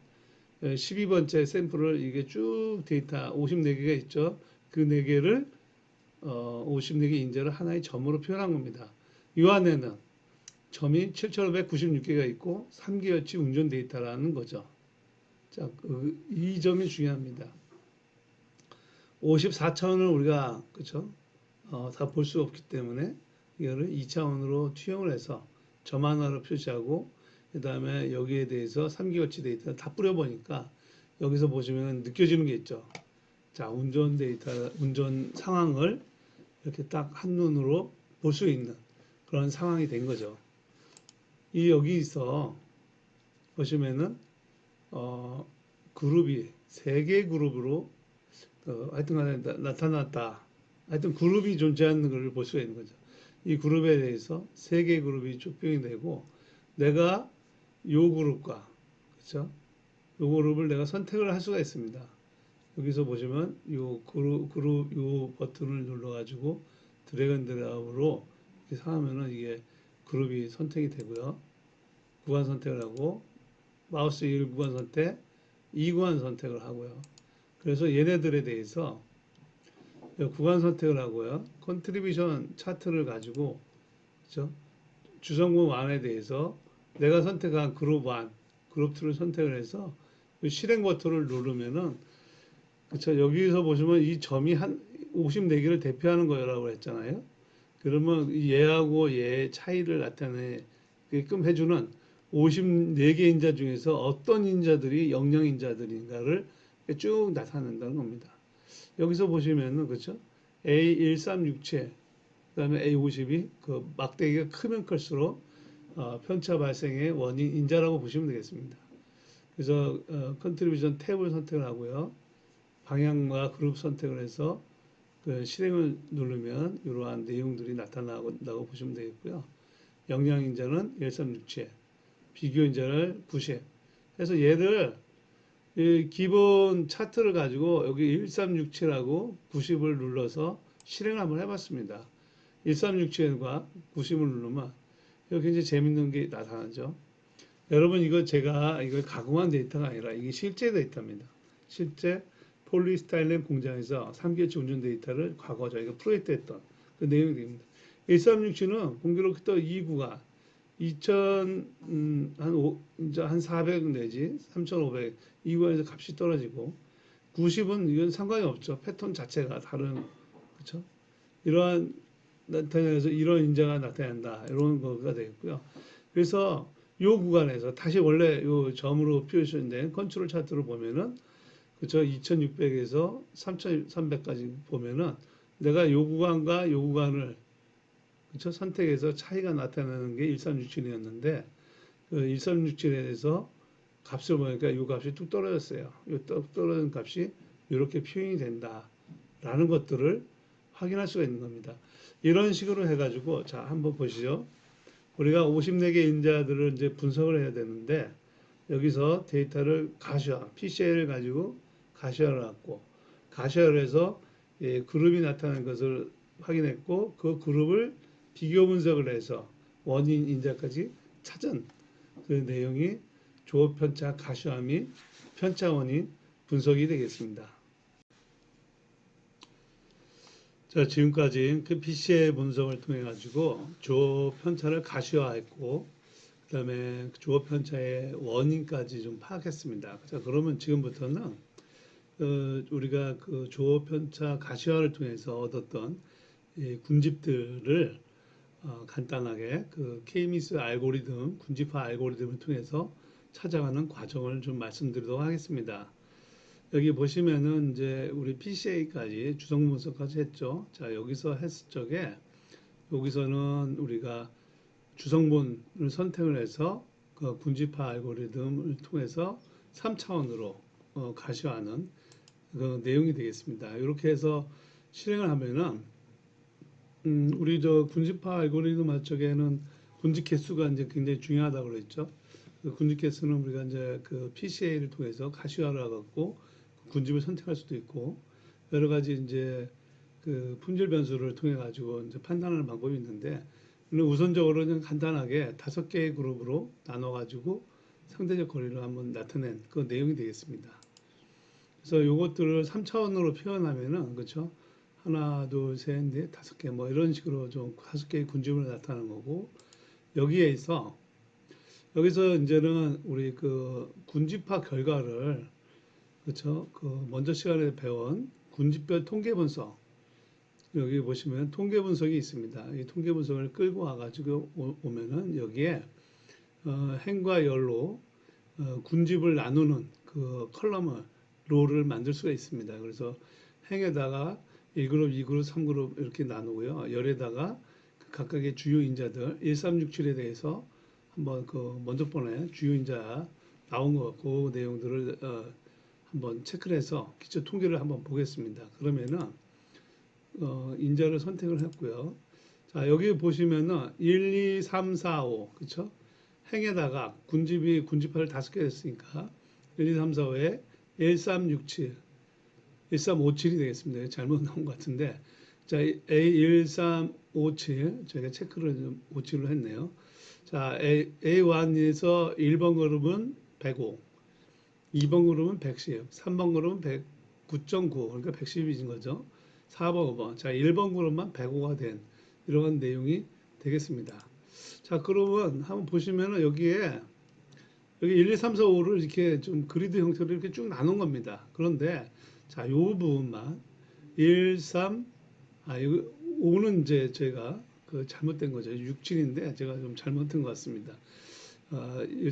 A: 12번째 샘플을 이게 쭉 데이터 54개가 있죠. 그 4개를 54개 인자를 하나의 점으로 표현한 겁니다. 이 안에는 점이 7,596개가 있고 3개월치 운전 데이터라는 거죠. 자, 이 점이 중요합니다. 54차원을 우리가 그렇죠? 다 볼 수 없기 때문에 이거를 2차원으로 투영을 해서 점 하나로 표시하고 그 다음에 여기에 대해서 3개월치 데이터를 다 뿌려보니까 여기서 보시면 느껴지는 게 있죠. 자, 운전 데이터, 운전 상황을 이렇게 딱 한눈으로 볼 수 있는 그런 상황이 된 거죠. 이 여기서 보시면은 그룹이 3개 그룹으로 하여튼간에 나타났다. 하여튼 그룹이 존재하는 것을 볼 수가 있는 거죠. 이 그룹에 대해서 3개 그룹이 쭉 병이 되고 내가 요 그룹과 그렇죠? 요 그룹을 내가 선택을 할 수가 있습니다. 여기서 보시면 요 그룹 요 버튼을 눌러 가지고 드래그 앤 드랍으로 이렇게 하면은 이게 그룹이 선택이 되고요. 구간 선택을 하고 마우스 1 구간 선택, 2 구간 선택을 하고요. 그래서 얘네들에 대해서 구간 선택을 하고요. 컨트리뷰션 차트를 가지고 그렇죠? 주성분 1에 대해서 내가 선택한 그룹 1, 그룹 2를 선택을 해서 그 실행 버튼을 누르면은 그렇죠? 여기서 보시면 이 점이 한 54개를 대표하는 거라고 했잖아요. 그러면 얘하고 얘의 차이를 나타내게끔 해주는 54개 인자 중에서 어떤 인자들이 영영 인자들인가를 쭉 나타낸다는 겁니다. 여기서 보시면은 그렇죠? A1367 그다음에 A52 그 막대기가 크면 클수록 편차 발생의 원인 인자라고 보시면 되겠습니다. 그래서 컨트리뷰션 탭을 선택을 하고요. 방향과 그룹 선택을 해서 그 실행을 누르면 이러한 내용들이 나타나고 보시면 되겠고요. 영양 인자는 1367, 비교 인자를 90. 해서 얘를 기본 차트를 가지고 여기 1367하고 90을 눌러서 실행을 한번 해봤습니다. 1367과 90을 누르면 여기 굉장히 재밌는 게 나타나죠. 여러분 이거 제가 이걸 가공한 데이터가 아니라 이게 실제 데이터입니다. 실제 폴리스타일렌 공장에서 3개월치 운전 데이터를 과거 저희가 프로젝트 했던 그 내용이 됩니다. 1367은 공교롭게 이 구간 2000, 이제 한 400 내지 3500 이 구간에서 값이 떨어지고 90은 이건 상관이 없죠. 패턴 자체가 다른, 그렇죠? 이러한 나타내서 이런 인자가 나타난다. 이런 거가 되겠고요. 그래서 요 구간에서 다시 원래 요 점으로 표시된 컨트롤 차트를 보면은 그죠? 2600에서 3300까지 보면은 내가 요 구간과 요 구간을 그쵸? 선택해서 차이가 나타나는 게 1367이었는데 그 1367에 대해서 값을 보니까 이 값이 뚝 떨어졌어요. 이 뚝 떨어진 값이 이렇게 표현이 된다라는 것들을 확인할 수가 있는 겁니다. 이런 식으로 해가지고 자 한번 보시죠. 우리가 54개 인자들을 이제 분석을 해야 되는데 여기서 데이터를 가시화, PCL을 가지고 가시화를 했고 가시화를 해서 그룹이 나타나는 것을 확인했고 그 그룹을 비교 분석을 해서 원인 인자까지 찾은 그 내용이 조업 편차 가시화 및 편차 원인 분석이 되겠습니다. 자, 지금까지 그 PCA 분석을 통해 가지고 조업 편차를 가시화했고 그다음에 조업 편차의 원인까지 좀 파악했습니다. 자, 그러면 지금부터는 우리가 그 조업 편차 가시화를 통해서 얻었던 군집들을 간단하게 그 K-미스 알고리즘, 군집화 알고리즘을 통해서 찾아가는 과정을 좀 말씀드리도록 하겠습니다. 여기 보시면은 이제 우리 PCA까지 주성 분석까지 했죠. 자, 여기서 했을 적에 여기서는 우리가 주성분을 선택을 해서 그 군집화 알고리즘을 통해서 3차원으로 가시화하는 그 내용이 되겠습니다. 이렇게 해서 실행을 하면은 우리 저 군집화 알고리즘 쪽에는 군집 개수가 이제 굉장히 중요하다고 그랬죠. 그 군집계수는 우리가 이제 그 PCA를 통해서 가시화를 해갖고 군집을 선택할 수도 있고 여러 가지 이제 그 품질 변수를 통해 가지고 이제 판단하는 방법이 있는데 우선적으로는 간단하게 5개의 그룹으로 나눠 가지고 상대적 거리를 한번 나타낸 그 내용이 되겠습니다. 그래서 요것들을 3차원으로 표현하면은 그렇죠? 하나, 둘, 셋, 넷, 5개 뭐 이런 식으로 좀 5개의 군집을 나타내는 거고 여기에서 여기서 이제는 우리 그 군집화 결과를 그렇죠? 그 먼저 시간에 배운 군집별 통계 분석 여기 보시면 통계 분석이 있습니다. 이 통계 분석을 끌고 와가지고 오면은 여기에 행과 열로 군집을 나누는 그 컬럼을 로를 만들 수가 있습니다. 그래서 행에다가 1그룹, 2그룹, 3그룹 이렇게 나누고요. 열에다가 그 각각의 주요 인자들 1367에 대해서 한번 그 먼저 번에 주요 인자 나온 것 같고 그 내용들을 한번 체크를 해서 기초 통계를 한번 보겠습니다. 그러면은 인자를 선택을 했고요. 자, 여기 보시면은 1, 2, 3, 4, 5 그쵸? 행에다가 군집화를 5개 됐으니까 1, 2, 3, 4, 5에 1, 3, 6, 7 1357이 되겠습니다. 잘못 나온 것 같은데 자 A1357 저희가 체크를 좀 57로 했네요. 자 A1에서 1번 그룹은 105 2번 그룹은 110 3번 그룹은 109.9 그러니까 110이신 거죠. 4번 5번 자 1번 그룹만 105가 된 이러한 내용이 되겠습니다. 자 그러면 한번 보시면은 여기에 여기 1, 2, 3, 4, 5를 이렇게 좀 그리드 형태로 이렇게 쭉 나눈 겁니다. 그런데 자, 요 부분만 1, 3, 여기 5는 이제 제가 그 잘못된 거죠. 6, 7인데 제가 좀 잘못된 것 같습니다. 1,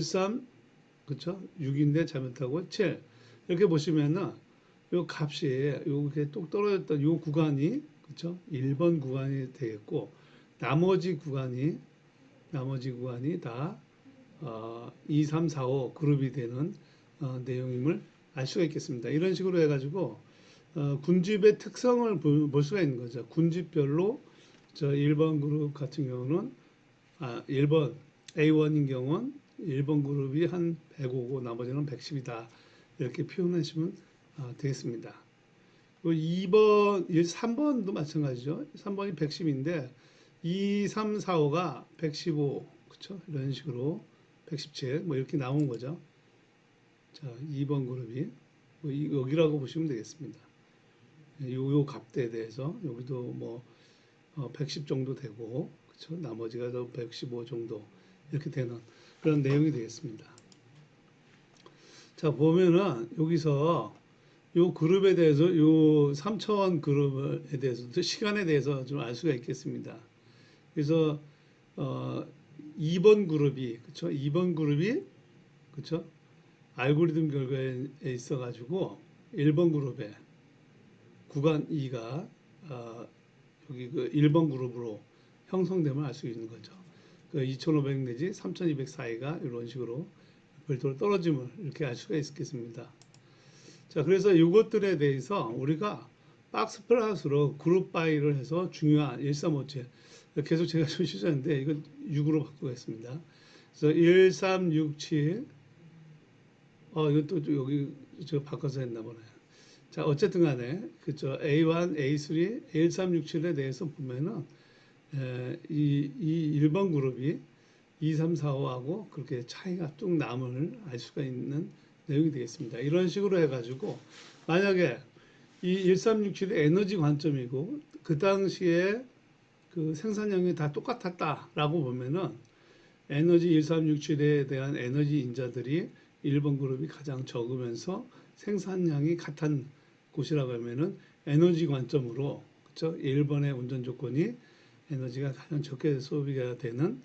A: 3, 그쵸? 6인데 잘못하고 7. 이렇게 보시면은 요 값이 요게 똑 떨어졌던 요 구간이 그쵸? 1번 구간이 되겠고 나머지 구간이 다 2, 3, 4, 5 그룹이 되는 내용임을 알 수가 있겠습니다. 이런 식으로 해가지고 군집의 특성을 볼 수가 있는 거죠. 군집별로 저 1번 그룹 같은 경우는 1번 A1인 경우는 1번 그룹이 한 105고 나머지는 110이다. 이렇게 표현하시면 되겠습니다. 2번, 3번도 마찬가지죠. 3번이 110인데 2, 3, 4, 5가 115, 그렇죠? 이런 식으로 117, 뭐 이렇게 나온 거죠. 자, 2번 그룹이 여기라고 보시면 되겠습니다. 요 값대에 대해서 여기도 뭐 110 정도 되고, 그렇죠? 나머지가 115 정도 이렇게 되는 그런 내용이 되겠습니다. 자, 보면은 여기서 요 그룹에 대해서 요 3차원 그룹에 대해서 시간에 대해서 좀 알 수가 있겠습니다. 그래서 2번 그룹이 그렇죠? 2번 그룹이 그렇죠? 알고리즘 결과에 있어 가지고 1번 그룹에 구간 2가 여기 그 1번 그룹으로 형성됨을 알 수 있는 거죠. 그 2500 내지 3200 사이가 이런 식으로 별도로 떨어짐을 이렇게 알 수가 있겠습니다. 자, 그래서 이것들에 대해서 우리가 박스 플러스로 그룹 바이를 해서 중요한 1357 계속 제가 좀 실수했는데 이건 6으로 바꾸겠습니다. 그래서 1367 이것도 여기 저 바꿔서 했나 보네요. 자, 어쨌든 간에 그죠. A1, A3, A1367에 대해서 보면은 이 1번 그룹이 2, 3, 4, 5하고 그렇게 차이가 뚝 남을 알 수가 있는 내용이 되겠습니다. 이런 식으로 해가지고 만약에 이 1367의 에너지 관점이고 그 당시에 그 생산량이 다 똑같았다라고 보면은 에너지 1367에 대한 에너지 인자들이 1번 그룹이 가장 적으면서 생산량이 같은 곳이라고 하면은 에너지 관점으로 그렇죠? 1번의 운전 조건이 에너지가 가장 적게 소비가 되는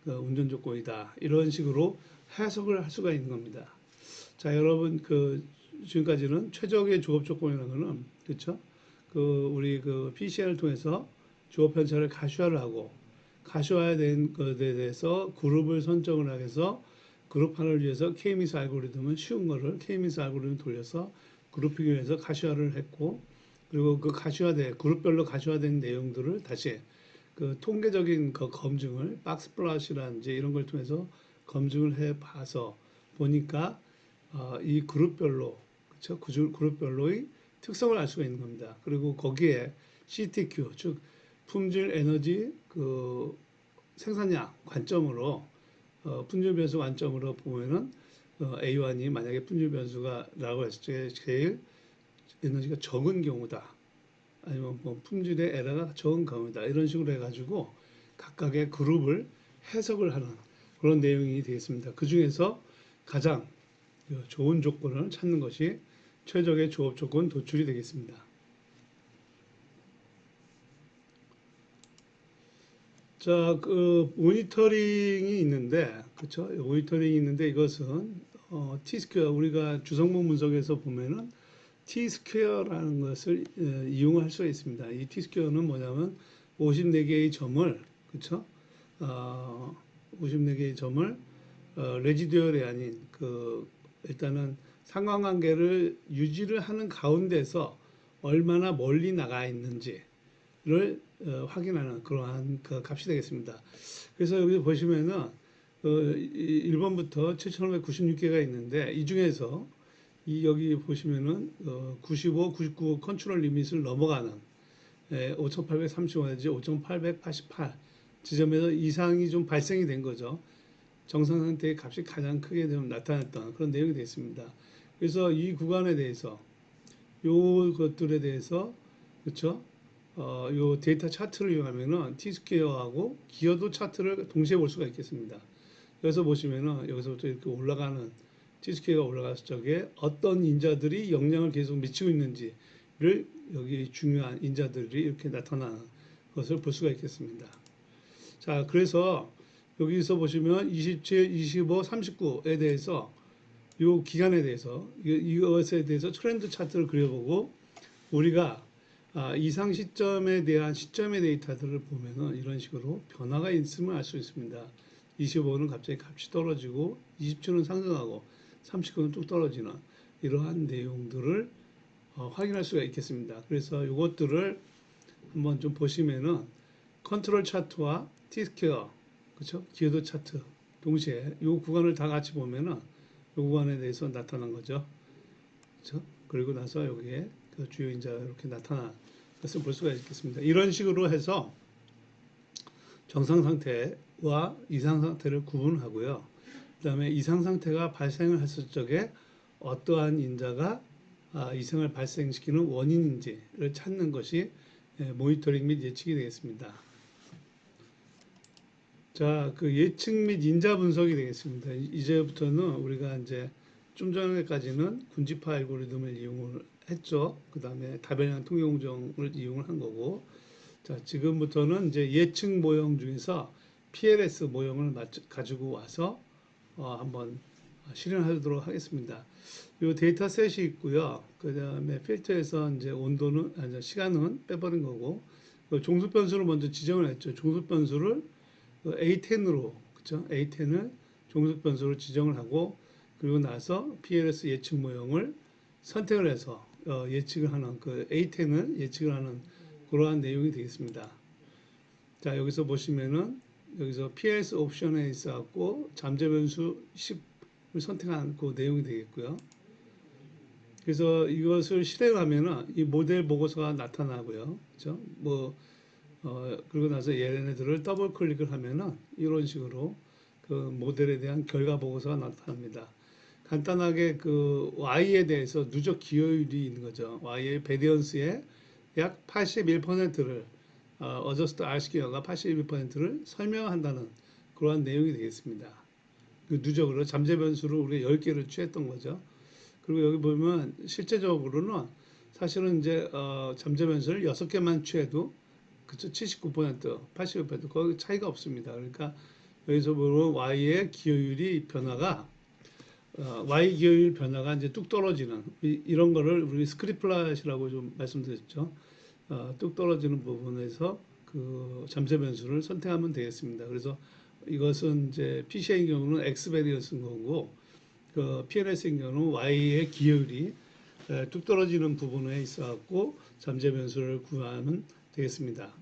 A: 그 운전 조건이다. 이런 식으로 해석을 할 수가 있는 겁니다. 자, 여러분 그 지금까지는 최적의 조업 조건이라는 거는 그렇죠? 그 우리 그 PCR을 통해서 조업 편차를 가시화를 하고 가시화된 것에 대해서 그룹을 선정을 해서 그룹화를 위해서 K-미스 알고리즘은 쉬운 거를 K-미스 알고리즘 돌려서 그룹핑을 해서 가시화를 했고 그리고 그 가시화된 그룹별로 가시화된 내용들을 다시 그 통계적인 그 검증을 박스 플롯이라든지 이런 걸 통해서 검증을 해 봐서 보니까 이 그룹별로 그렇죠? 그룹별로의 특성을 알 수가 있는 겁니다. 그리고 거기에 CTQ 즉 품질 에너지 그 생산량 관점으로 품질 변수 관점으로 보면은 A1이 만약에 품질 변수가라고 했을 때 제일 에너지가 적은 경우다. 아니면 뭐 품질의 에러가 적은 경우다. 이런 식으로 해가지고 각각의 그룹을 해석을 하는 그런 내용이 되겠습니다. 그 중에서 가장 좋은 조건을 찾는 것이 최적의 조업 조건 도출이 되겠습니다. 자, 그 모니터링이 있는데, 그렇죠? 모니터링이 있는데 이것은 T-스퀘어 우리가 주성분 분석에서 보면은 T-스퀘어라는 것을 이용할 수가 있습니다. 이 T-스퀘어는 뭐냐면 54개의 점을 그렇죠? 54개의 점을 레지듀얼이 아닌 그 일단은 상관관계를 유지를 하는 가운데서 얼마나 멀리 나가 있는지를 확인하는 그러한 그 값이 되겠습니다. 그래서 여기 보시면은 1번부터 7,596개가 있는데 이 중에서 여기 보시면은 95, 99 컨트롤 리밋을 넘어가는 5,830 내지 5,888 지점에서 이상이 좀 발생이 된 거죠. 정상 상태의 값이 가장 크게 좀 나타났던 그런 내용이 되겠습니다. 그래서 이 구간에 대해서 요 것들에 대해서 그렇죠? 요 데이터 차트를 이용하면은 T-스퀘어하고 기여도 차트를 동시에 볼 수가 있겠습니다. 여기서 보시면은 여기서부터 이렇게 올라가는 T-스퀘어가 올라갔을 적에 어떤 인자들이 영향을 계속 미치고 있는지를 여기 중요한 인자들이 이렇게 나타나는 것을 볼 수가 있겠습니다. 자, 그래서 여기서 보시면 27, 25, 39에 대해서 이 기간에 대해서 이것에 대해서 트렌드 차트를 그려보고 우리가 이상 시점에 대한 시점의 데이터들을 보면은 이런 식으로 변화가 있음을 알 수 있습니다. 25는 갑자기 값이 떨어지고 27는 상승하고 39는 뚝 떨어지는 이러한 내용들을 확인할 수가 있겠습니다. 그래서 이것들을 한번 좀 보시면은 컨트롤 차트와 T-스퀘어 그렇죠? 기여도 차트 동시에 이 구간을 다 같이 보면은 이 구간에 대해서 나타난 거죠. 그렇죠? 그리고 나서 여기에 그 주요 인자가 이렇게 나타난 것을 볼 수가 있겠습니다. 이런 식으로 해서 정상 상태와 이상 상태를 구분하고요. 그다음에 이상 상태가 발생을 했을 적에 어떠한 인자가 이상을 발생시키는 원인인지를 찾는 것이 모니터링 및 예측이 되겠습니다. 자, 그 예측 및 인자 분석이 되겠습니다. 이제부터는 우리가 이제 좀 전에까지는 군집화 알고리즘을 이용을 했죠. 그 다음에 다변형 통계공정을 이용을 한 거고, 자, 지금부터는 이제 예측 모형 중에서 PLS 모형을 가지고 와서 한번 실현하도록 하겠습니다. 이 데이터셋이 있고요. 그 다음에 필터에서 이제 온도는, 아니, 시간은 빼버린 거고, 종속 변수를 먼저 지정을 했죠. 종속 변수를 A10으로 그죠? A10을 종속 변수로 지정을 하고 그리고 나서 PLS 예측 모형을 선택을 해서 예측을 하는 그 A10을 예측을 하는 그러한 내용이 되겠습니다. 자, 여기서 보시면은 여기서 PLS 옵션에 있어갖고 잠재 변수 10을 선택한 그 내용이 되겠고요. 그래서 이것을 실행하면은 이 모델 보고서가 나타나고요. 그죠? 뭐 그리고 나서 얘네들을 더블 클릭을 하면은 이런 식으로 그 모델에 대한 결과 보고서가 나타납니다. 간단하게 그 Y에 대해서 누적 기여율이 있는 거죠. Y의 베리언스의 약 81%를 어저스트 R-스퀘어가 81%를 설명한다는 그러한 내용이 되겠습니다. 그 누적으로 잠재 변수를 우리가 10개를 취했던 거죠. 그리고 여기 보면 실제적으로는 사실은 이제 잠재 변수를 6개만 취해도 그쵸 79%, 81% 거기 차이가 없습니다. 그러니까 여기서 보면 Y의 기여율이 변화가 Y 기여율 변화가 이제 뚝 떨어지는 이런 거를 우리 스크립플랫이라고 좀 말씀드렸죠. 뚝 떨어지는 부분에서 그 잠재 변수를 선택하면 되겠습니다. 그래서 이것은 이제 PCI의 경우는 X 베리언스인 거고 그 PLS의 경우는 Y의 기여율이 뚝 떨어지는 부분에 있어갖고 잠재 변수를 구하면 되겠습니다.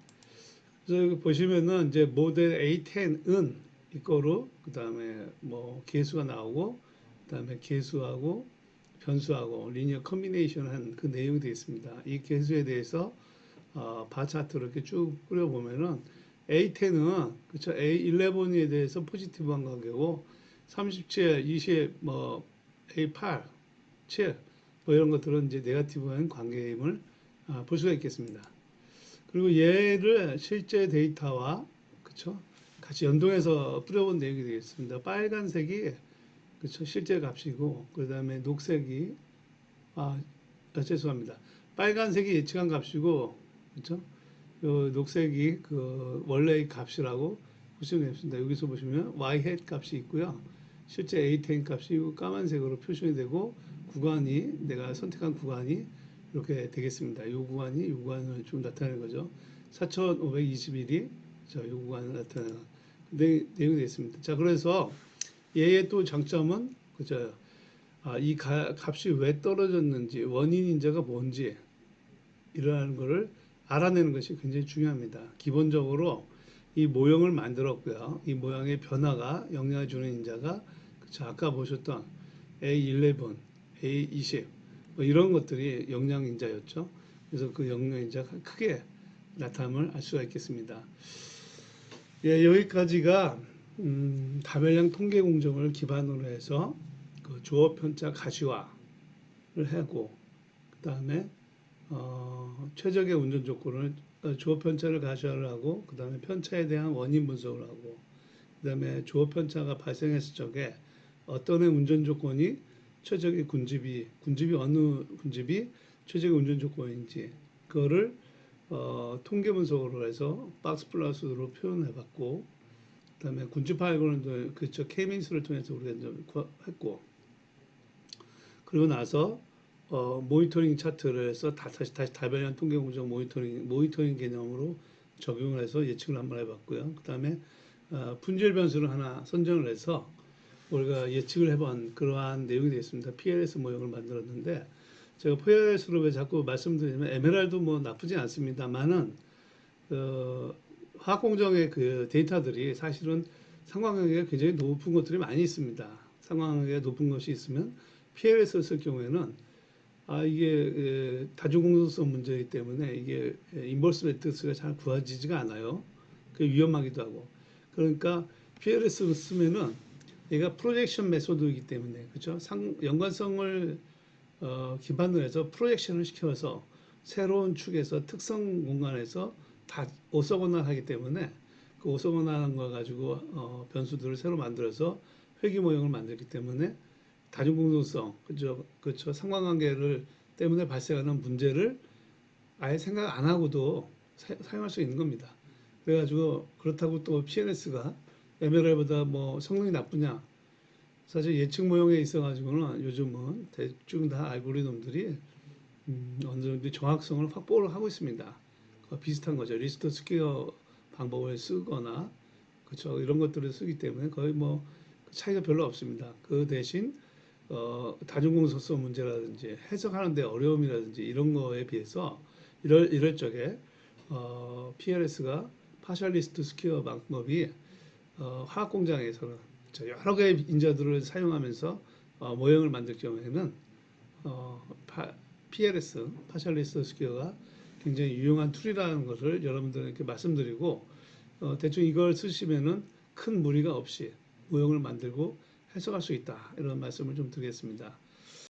A: 그래서 여기 보시면은 이제 모델 A10은 이거로 그 다음에 뭐 계수가 나오고 그 다음에 계수하고 변수하고 리니어 컨비네이션 한 그 내용이 되어 있습니다. 이 계수에 대해서 바 차트로 이렇게 쭉 뿌려보면은 A10은 그쵸 A11에 대해서 포지티브한 관계고 37, 20, 뭐 A8, 7, 뭐 이런 것들은 이제 네거티브한 관계임을 볼 수가 있겠습니다. 그리고 얘를 실제 데이터와 그쵸 같이 연동해서 뿌려본 내용이 되겠습니다. 빨간색이 그쵸 실제 값이고 그 다음에 녹색이 아, 죄송합니다. 빨간색이 예측한 값이고 그쵸 요 녹색이 그 원래의 값이라고 보시면 되겠습니다. 여기서 보시면 y hat 값이 있고요. 실제 a10 값이 까만색으로 표시가 되고 구간이 내가 선택한 구간이 이렇게 되겠습니다. 이 구간이 이 구간을 좀 나타내는 거죠. 4,521이 이 구간을 나타내는 내용이 되겠습니다. 자, 그래서 얘의 또 장점은 그죠? 이 값이 왜 떨어졌는지 원인 인자가 뭔지 이러한 것을 알아내는 것이 굉장히 중요합니다. 기본적으로 이 모형을 만들었고요. 이 모양의 변화가 영향을 주는 인자가 그쵸? 아까 보셨던 A11, A20 뭐 이런 것들이 영향 인자였죠. 그래서 그 영향 인자가 크게 나타남을 알 수가 있겠습니다. 예, 여기까지가 다별량 통계 공정을 기반으로 해서 그 조업 편차 가시화를 하고 그 다음에 최적의 운전 조건을 조업 편차를 가시화를 하고 그 다음에 편차에 대한 원인 분석을 하고 그 다음에 조업 편차가 발생했을 적에 어떤 운전 조건이 최적의 군집이 어느 군집이 최적의 운전 조건인지 그거를 통계 분석으로 해서 박스 플러스로 표현해봤고 그다음에 군집화 알고리즘도 그쪽 K-민스를 통해서 우리가 이제 했고 그리고 나서 모니터링 차트를 해서 다시 다별량 통계 공정 모니터링 개념으로 적용을 해서 예측을 한번 해봤고요. 그다음에 품질 변수를 하나 선정을 해서 우리가 예측을 해본 그러한 내용이 되겠습니다. PLS 모형을 만들었는데 제가 PLS로 왜 자꾸 말씀드리면 에메랄드 뭐 나쁘지 않습니다만은 화학 공정의 그 데이터들이 사실은 상관관계가 굉장히 높은 것들이 많이 있습니다. 상관관계가 높은 것이 있으면 PLS를 쓸 경우에는 이게 다중공동성 문제이기 때문에 이게 인버스 매트릭스가 잘 구해지지가 않아요. 그 위험하기도 하고. 그러니까 PLS를 쓰면은 얘가 프로젝션 메소드이기 때문에 그죠? 연관성을 기반으로 해서 프로젝션을 시켜서 새로운 축에서 특성 공간에서 다 오서고날 하기 때문에 그 오서고날한 거 가지고 변수들을 새로 만들어서 회귀 모형을 만들기 때문에 다중공동성 그죠 상관관계를 때문에 발생하는 문제를 아예 생각 안 하고도 사용할 수 있는 겁니다. 그래가지고 그렇다고 또 PNS가 MLR보다 뭐 성능이 나쁘냐? 사실 예측 모형에 있어가지고는 요즘은 대충 다 알고리즘들이 어느 정도 정확성을 확보를 하고 있습니다. 비슷한 거죠. 리스트 스퀘어 방법을 쓰거나 그렇죠. 이런 것들을 쓰기 때문에 거의 뭐 차이가 별로 없습니다. 그 대신 다중공소성 문제라든지 해석하는 데 어려움이라든지 이런 거에 비해서 이럴 적에 PLS가 파셜리스트 스퀘어 방법이 화학 공장에서는 여러 개의 인자들을 사용하면서 모형을 만들 경우에는 어, PLS 파셜리스트 스퀘어가 굉장히 유용한 툴이라는 것을 여러분들에게 말씀드리고 대충 이걸 쓰시면은 큰 무리가 없이 모형을 만들고 해석할 수 있다 이런 말씀을 좀 드리겠습니다.